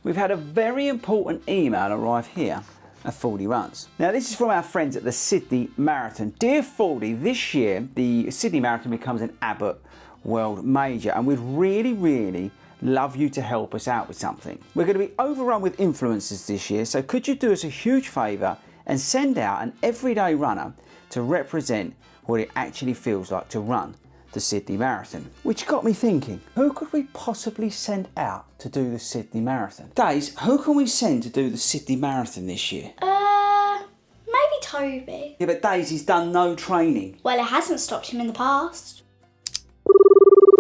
we've had a very important email arrive here at Fordy Runs. Now this is from our friends at the Sydney Marathon. Dear Fordy, this year the Sydney Marathon becomes an Abbott World Major and we'd really love you to help us out with something. We're going to be overrun with influencers this year, so could you do us a huge favour and send out an everyday runner to represent what it actually feels like to run the Sydney Marathon? Which got me thinking, who could we possibly send out to do the Sydney Marathon? Days, who can we send to do the Sydney Marathon this year? Maybe Toby. Yeah, but Daisy's done no training. Well, it hasn't stopped him in the past.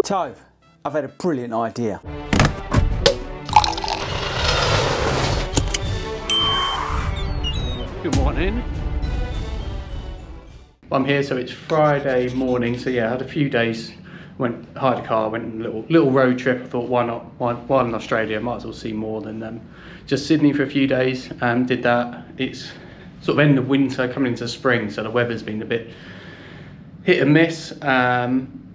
Tobe, I've had a brilliant idea. Good morning. I'm here, so it's Friday morning. So yeah, I had a few days. Hired a car, went on a little road trip. I thought, why not? While in Australia, might as well see more than just Sydney for a few days. Did that. It's sort of end of winter, coming into spring, so the weather's been a bit hit and miss.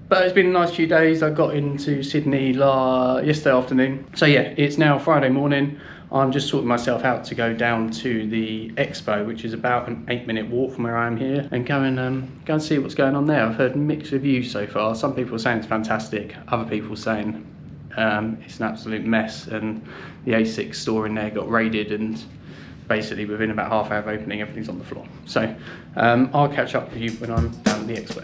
But it's been a nice few days. I got into Sydney yesterday afternoon. So yeah, it's now Friday morning. I'm just sorting myself out to go down to the Expo, which is about an 8-minute walk from where I am here, and go and see what's going on there. I've heard mixed reviews so far. Some people are saying it's fantastic. Other people are saying it's an absolute mess, and the A6 store in there got raided, and basically within about half hour of opening, everything's on the floor. So I'll catch up with you when I'm down at the Expo.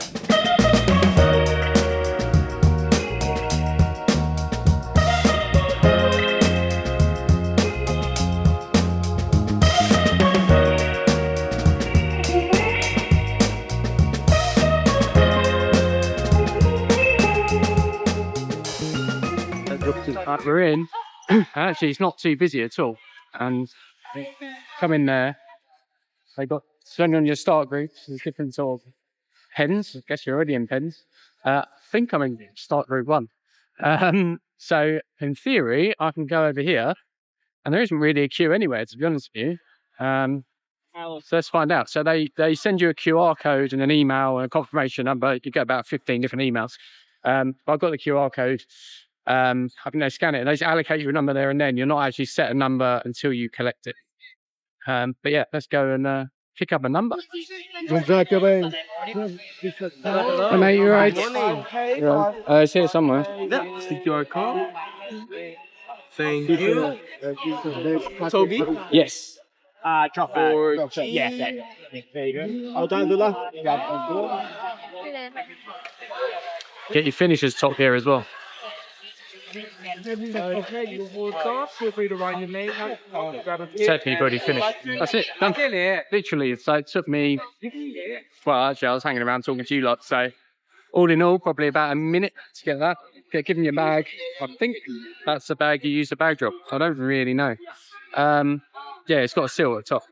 We're in. Actually, it's not too busy at all. And come in there. They got, depending on your start groups, there's different sort of pens. I guess you're already in pens. I think I'm in start group 1. So in theory, I can go over here, and there isn't really a queue anywhere, to be honest with you. So let's find out. So they send you a QR code and an email and a confirmation number. You get about 15 different emails. I've got the QR code. I think they scan it and they just allocate you a number there and then. You're not actually set a number until you collect it. But yeah, let's go and pick up a number. Hey mate, you right? It's here somewhere. That's the QR code. Thank you. Toby? Yes. Or yeah, there you go. Oh, down the left. Get your finishers top here as well. Okay, you hold off. Feel free to write your name. Technically already finished. That's it. Done. Literally, so it took me. Well, actually, I was hanging around talking to you lot. So, all in all, probably about a minute to get that. Given your bag. I think that's the bag you use the bag drop. I don't really know. Yeah, it's got a seal at the top.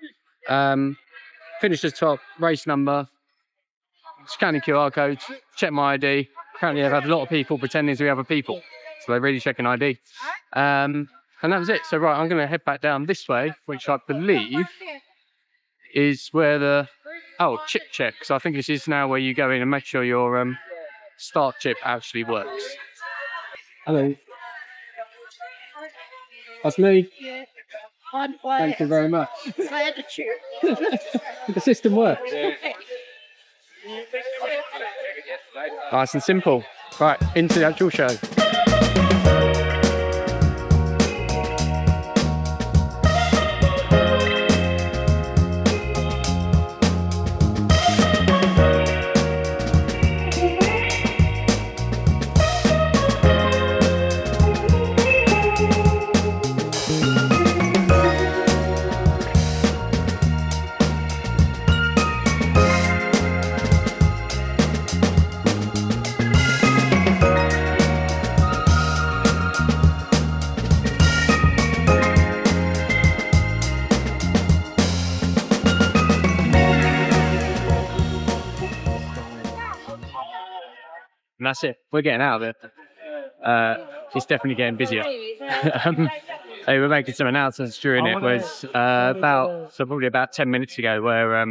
Finisher's top, race number, scanning QR codes, check my ID. Apparently, I've had a lot of people pretending to be other people. So they're really checking ID. And that was it. So right, I'm going to head back down this way, which I believe is where the chip check. So I think this is now where you go in and make sure your start chip actually works. Hello. That's me. Thank you very much. The system works. Nice and simple. Right, into the actual show. And that's it. We're getting out of it. It's definitely getting busier. They were making some announcements during it. Was probably about 10 minutes ago, where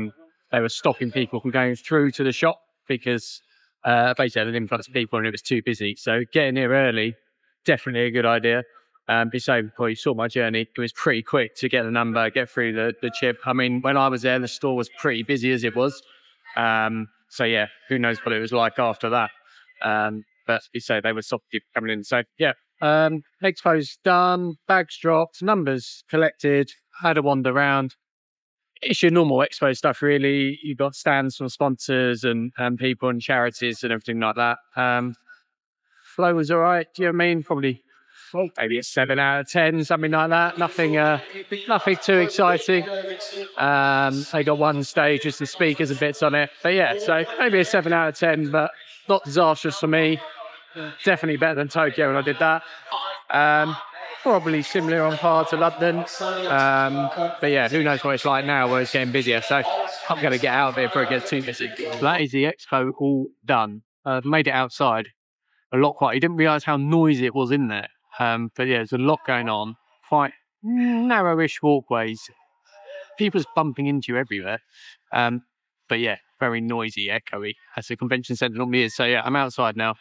they were stopping people from going through to the shop because basically had an influx of people and it was too busy. So getting here early, definitely a good idea. Before you saw my journey, it was pretty quick to get the number, get through the chip. I mean, when I was there, the store was pretty busy as it was. So yeah, who knows what it was like after that. But you say they were stopping people coming in. So yeah, Expo's done, bags dropped, numbers collected, had a wander around. It's your normal Expo stuff, really. You've got stands from sponsors and people and charities and everything like that. Flow was all right. Do you know what I mean? Probably maybe a 7 out of 10, something like that. Nothing too exciting. They got one stage with some speakers and bits on it. But yeah, so maybe a 7 out of 10, but not disastrous for me. Definitely better than Tokyo when I did that. Probably similar on par to London. But yeah, who knows what it's like now where it's getting busier. So I'm going to get out of here before it gets too busy. That is the Expo all done. Made it outside. A lot quiet. You didn't realise how noisy it was in there. But yeah, there's a lot going on. Quite narrowish walkways. People's bumping into you everywhere. But yeah, very noisy, echoey, as the convention centre normally is. So yeah, I'm outside now.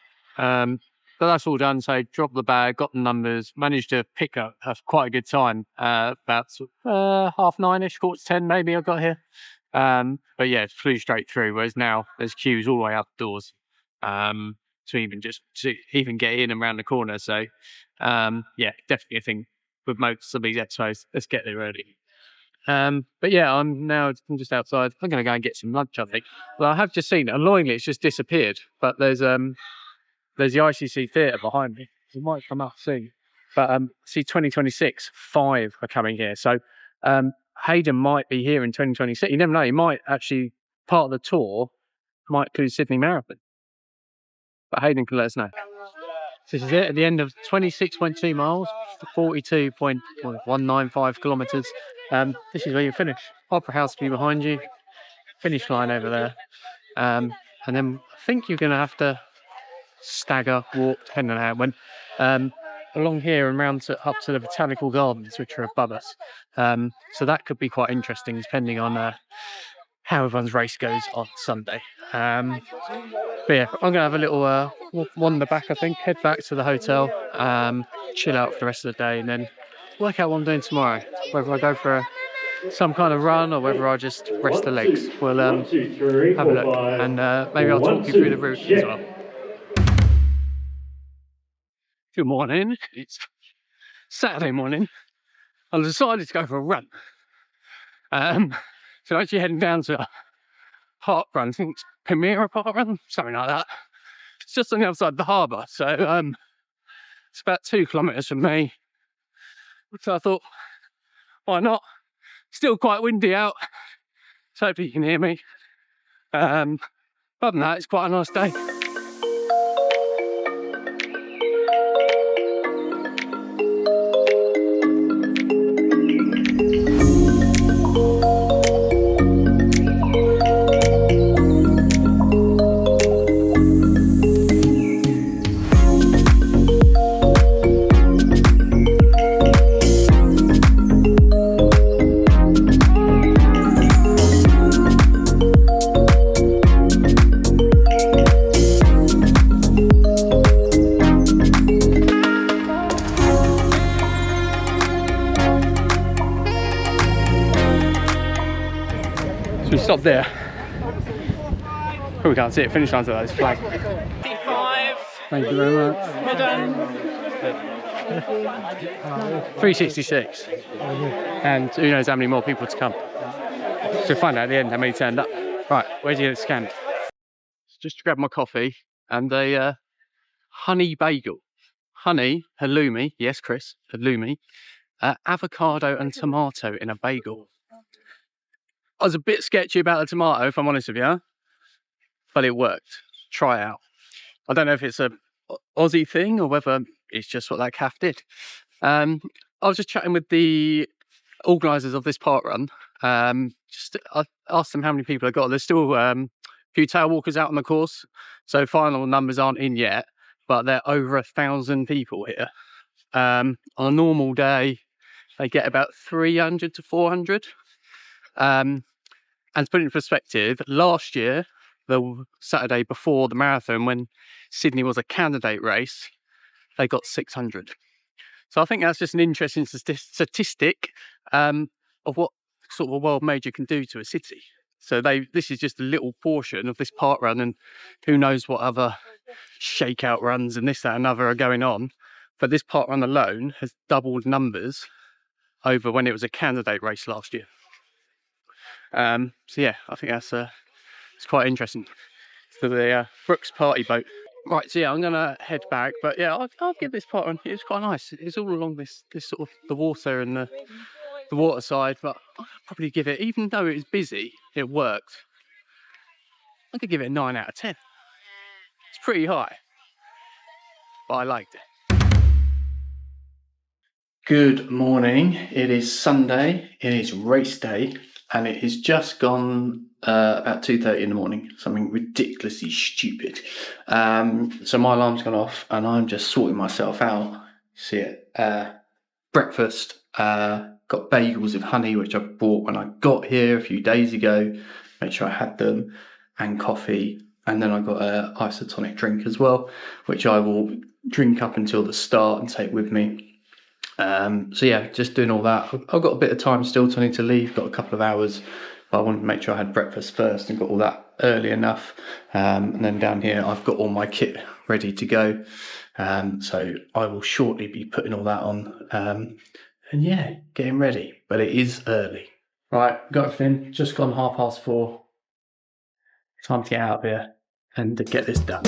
But that's all done. So dropped the bag, got the numbers, managed to pick up quite a good time. About 9:30ish, 9:45 maybe I got here. But yeah, it flew straight through. Whereas now there's queues all the way outdoors to even get in and around the corner. So yeah, definitely a thing with most of these expos. Let's get there early. But yeah, I'm just outside. I'm going to go and get some lunch, I think. Well, I have just seen, annoyingly, it's just disappeared. But there's the ICC theatre behind me. It might come up soon. But see, 2026, 5 are coming here. So Hayden might be here in 2026. You never know. He might actually, part of the tour might include Sydney Marathon. But Hayden can let us know. So this is it at the end of 26.2 miles, 42.195 kilometres. This is where you finish. Opera House will be behind you. Finish line over there. And then I think you're going to have to stagger, walk, depending on how it went, along here and round up to the botanical gardens, which are above us. So that could be quite interesting, depending on how everyone's race goes on Sunday. But yeah, I'm going to have a little wander back, I think, head back to the hotel, chill out for the rest of the day, and then work out what I'm doing tomorrow. Whether I go for some kind of run or whether I just rest the legs. We'll have a look, and maybe I'll talk you through the route as well. Good morning. It's Saturday morning. I decided to go for a run. So actually heading down to a parkrun. I think it's Premier Parkrun, something like that. It's just on the other side of the harbour. So it's about 2 kilometres from me. So I thought, why not? Still quite windy out. So hopefully you can hear me. Other than that, it's quite a nice day. So we stopped there. Probably can't see it. Finish line's like this flag. Thank you very much. Well done. 366. And who knows how many more people to come. So we'll find out at the end how many turned up. Right, where's you get it scanned? So just to grab my coffee and a honey bagel. Honey, halloumi, yes Chris, halloumi, avocado and tomato in a bagel. I was a bit sketchy about the tomato, if I'm honest with you, but it worked. Try it out. I don't know if it's a Aussie thing or whether it's just what that calf did. I was just chatting with the organisers of this parkrun. I asked them how many people I got. There's still a few tail walkers out on the course, so final numbers aren't in yet, but there are over 1,000 people here. On a normal day, they get about 300 to 400. And to put it in perspective, last year, the Saturday before the marathon, when Sydney was a candidate race, they got 600. So I think that's just an interesting statistic of what sort of a world major can do to a city. So this is just a little portion of this park run, and who knows what other shakeout runs and this, that, and other are going on. But this park run alone has doubled numbers over when it was a candidate race last year. So yeah, I think that's it's quite interesting. So the Brooks party boat. Right, so yeah, I'm gonna head back, but yeah, I'll give this park run. It's quite nice. It's all along this sort of the water and the water side, but I'll probably give it, even though it was busy, it worked. I could give it a 9 out of 10. It's pretty high, but I liked it. Good morning. It is Sunday. It is race day, and it has just gone about 2:30 in the morning. Something ridiculously stupid. So my alarm's gone off, and I'm just sorting myself out. See it. Breakfast. Got bagels with honey, which I bought when I got here a few days ago. Make sure I had them, and coffee. And then I got an isotonic drink as well, which I will drink up until the start and take with me. So yeah, just doing all that. I've got a bit of time still till I need to leave, got a couple of hours, but I wanted to make sure I had breakfast first and got all that early enough. And then down here, I've got all my kit ready to go. So I will shortly be putting all that on. And yeah, getting ready, but it is early. Right, got everything, just gone 4:30. Time to get out of here and to get this done.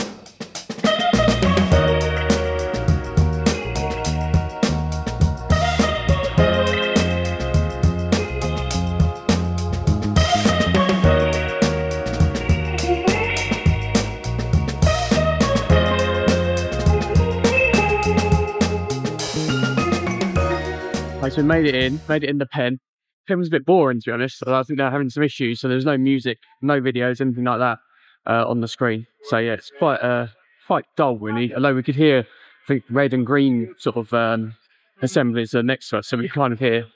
So we made it in the pen. Pen was a bit boring, to be honest. I think they're having some issues, so there's no music, no videos, anything like that on the screen. So yeah, it's quite dull really. Although we could hear, I think, red and green sort of assemblies next to us, so we kind of hear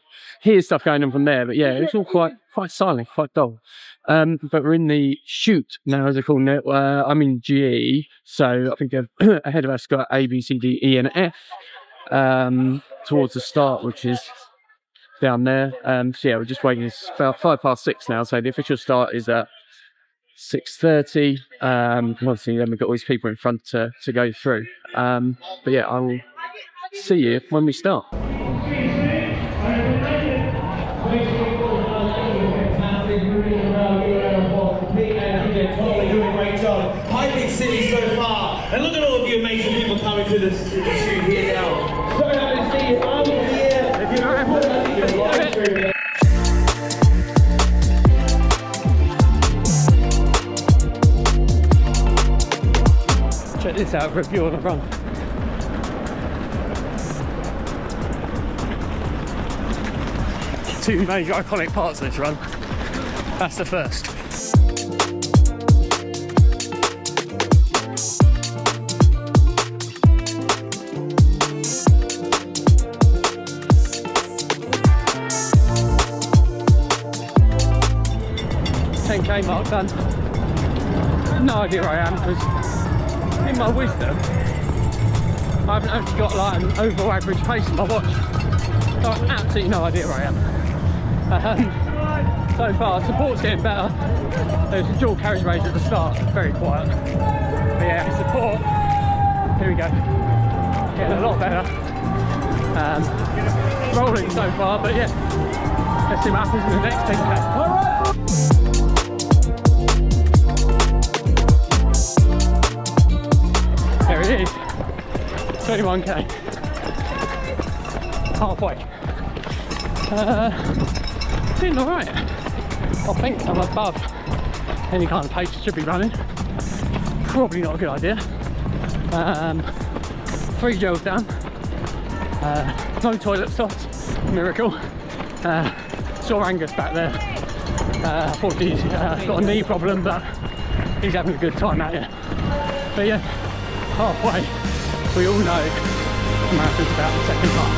stuff going on from there. But yeah, it's all quite silent, quite dull. But we're in the chute now, as they're calling it. I'm in G, so I think ahead of us got A, B, C, D, E, and F. Towards the start, which is down there. So yeah, we're just waiting. It's about 6:05 now, so the official start is at 6:30. Obviously then we've got all these people in front to go through. But yeah, I will see you when we start. Hi, big city so far, and look at all of you amazing people coming to the shoot here now. So happy to see you. I'm here. If you're check this out for a view on the run. Two major iconic parts of this run. That's the first. Mark done. No idea where I am, because in my wisdom I haven't actually got like an overall average pace in my watch, so I've absolutely no idea where I am. So far support's getting better. There's a dual carriageways at the start, very quiet, but yeah, support, here we go, getting a lot better. Rolling so far, but yeah, let's see what happens in the next 10k. There it is, 21k, halfway. Feeling alright. I think I'm above any kind of pace I should be running. Probably not a good idea. 3 gels down, no toilet stops, miracle. Saw Angus back there. I thought he's got a knee problem, but he's having a good time out here. But yeah, halfway. We all know the marathon's about the second half.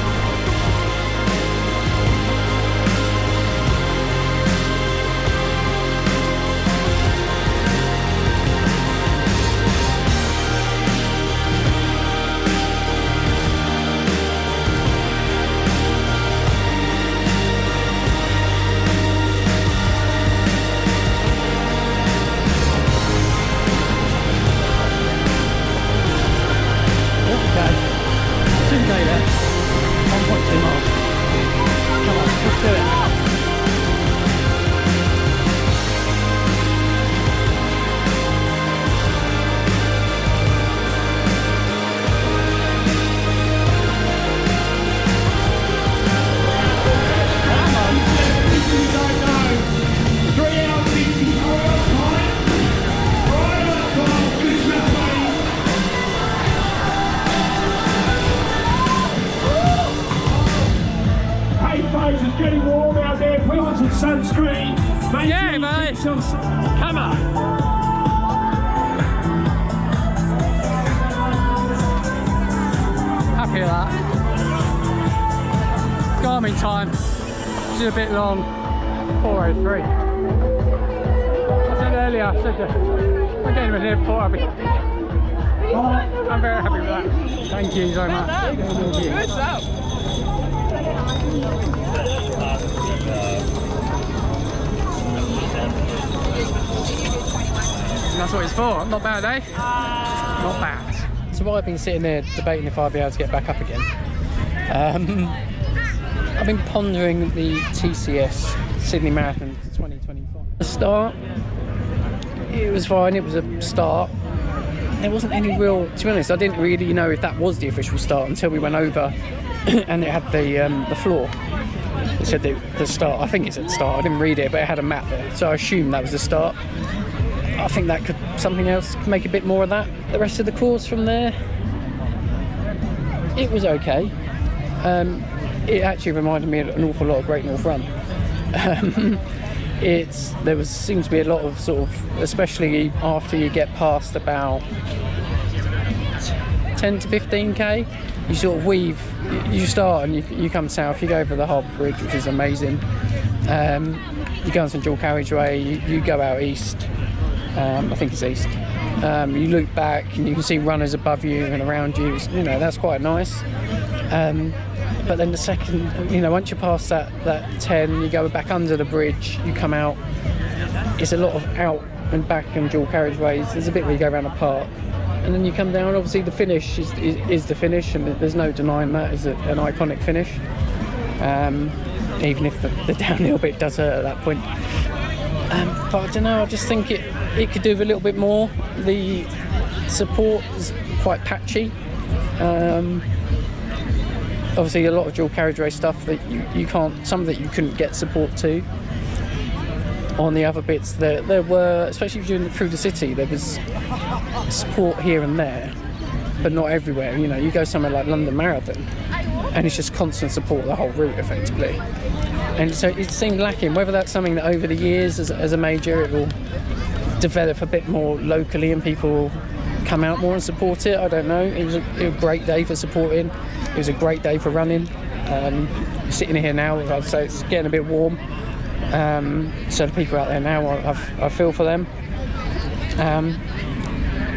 guys, it's getting warm out there. Put on some sunscreen. Yeah, mate. Come on. Happy with that. Garmin time. It's a bit long. 4:03. I said earlier, I said I'm getting near 4. I'm very happy with that. Thank you so much. Thank you. Good stuff. That's what it's for. Not bad, eh? Not bad. So while I've been sitting there debating if I'd be able to get back up again, I've been pondering the TCS Sydney Marathon 2025. The start, it was fine. It was a start. There wasn't any real, to be honest, I didn't really know if that was the official start until we went over and it had the floor. It said the start, I think it's at the start, I didn't read it, but it had a map there, so I assumed that was the start. I think that could, something else could make a bit more of that. The rest of the course from there, it was okay. It actually reminded me of an awful lot of Great North Run. There seems to be a lot of sort of, especially after you get past about 10 to 15k, you sort of weave, you start and you come south, you go over the Harbour Bridge, which is amazing. You go on some dual carriageway, you go out east, I think it's east. You look back and you can see runners above you and around you, you know, that's quite nice. But then the second, you know, once you pass that 10, you go back under the bridge, you come out, it's a lot of out and back and dual carriageways. There's a bit where you go around a park, and then you come down. Obviously the finish is the finish, and there's no denying that is an iconic finish, even if the downhill bit does hurt at that point. But I don't know, I just think it could do with a little bit more. The support is quite patchy. Obviously a lot of dual carriageway stuff that you can't, some that you couldn't get support to. On the other bits there were, especially through the city, there was support here and there, but not everywhere. You know, you go somewhere like London Marathon and it's just constant support the whole route effectively. And so it seemed lacking. Whether that's something that over the years as a major it will develop a bit more locally and people come out more and support it, I don't know. It was a great day for supporting. It was a great day for running. Sitting here now, I'd say it's getting a bit warm. So the people out there now, I feel for them.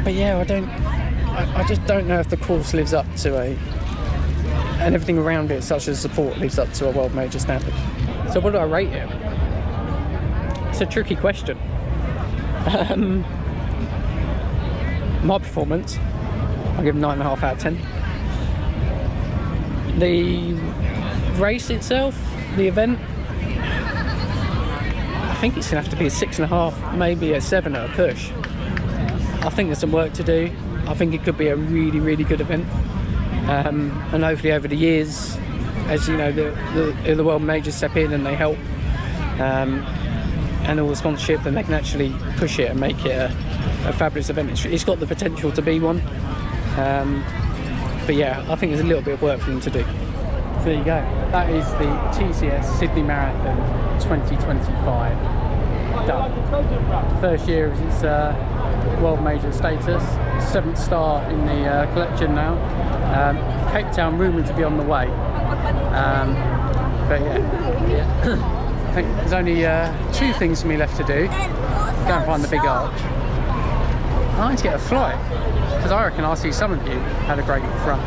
But yeah, I just don't know if the course lives up to and everything around it, such as support, lives up to a world major standard. So what do I rate it? It's a tricky question. My performance, I'll give 9.5 out of 10. The race itself, the event, I think it's going to have to be a 6.5, maybe a 7 at a push. I think there's some work to do. I think it could be a really, really good event. And hopefully over the years, as you know, the world majors step in and they help, and all the sponsorship, then they can actually push it and make it a fabulous event. It's got the potential to be one. But yeah, I think there's a little bit of work for them to do. So there you go. That is the TCS Sydney Marathon 2025 done. First year of its world major status. 7th start in the collection now. Cape Town rumoured to be on the way. But yeah. I think there's only 2 things for me left to do. Go and find the big arch. I need to get a flight, because I reckon I'll see some of you had a great run.